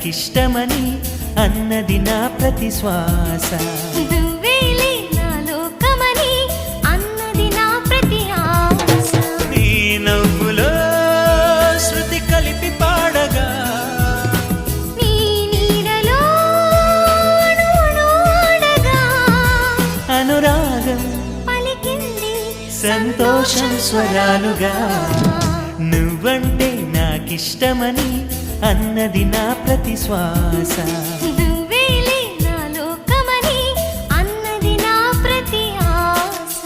నాకిష్టమని అన్నది నా ప్రతి శ్వాస. నువ్వేలే నా లోకమని అన్నది నా ప్రతి ఆశ. నీ నవ్వులో శృతి కలిపి పాడగా నీ నీడలో అణువణు ఆడగా అనురాగం పలికింది సంతోషం స్వరాలుగా. నువ్వంటే నాకిష్టమని అన్నది నా ప్రతి శ్వాస. నువ్వేలే నా లోకమని అన్నది నా ప్రతి ఆశ.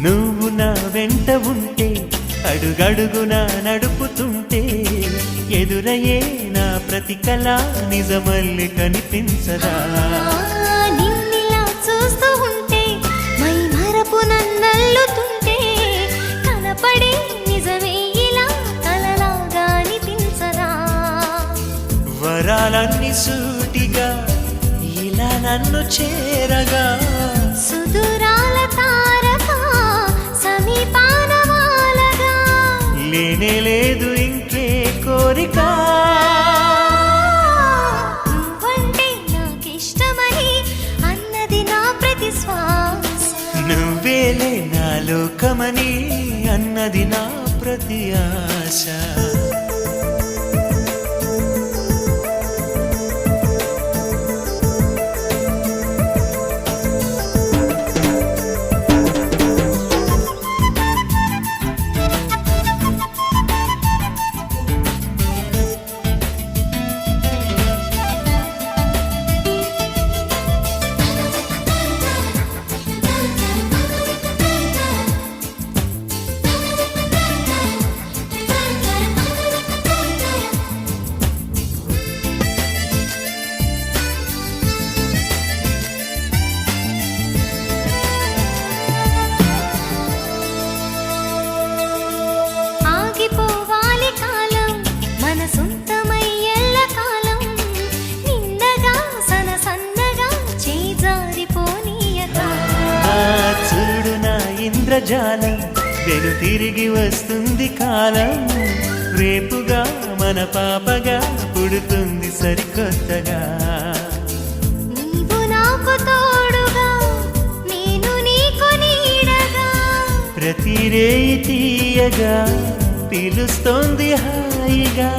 నువ్వు నా వెంట ఉంటే అడుగడుగునా నడుపుతుంటే ఎదురయ్యే నా ప్రతి కళ నిజమల్లి కనిపించదా. నిన్నిలా చూస్తూ ఉంటే మై మరపు నన్నల్లుతుంటే కనపడే నిజమే ఇలా కలలాగా అనిపించదా. వరాలన్నీ సూటిగా ఇలా నన్ను చేరగా సుదూరాల తారక సమీపాన వాలగా లేనే లేదు ఇంకే కోరిక. నువ్వంటే నాకిష్టమని అన్నది నా ప్రతి శ్వాస. నువ్వేలే నా లోకమని అన్నది నా ప్రతి ఆశ. ఆగిపోవాలి కాలం మన సొంతమై ఎల్లకాలం నిండగా సన్నగా చేజారిపోనీయక. చూడు నా ఇంద్రజాలం వెను తిరిగి వస్తుంది కాలం. రేపుగా మన పాపగా పుడుతుంది సరికొత్తగా. నీవు నాకు తోడుగా నేను నీకు నీడగా ప్రతి రేయి తీయగా పిలుస్తోంది హాయిగా.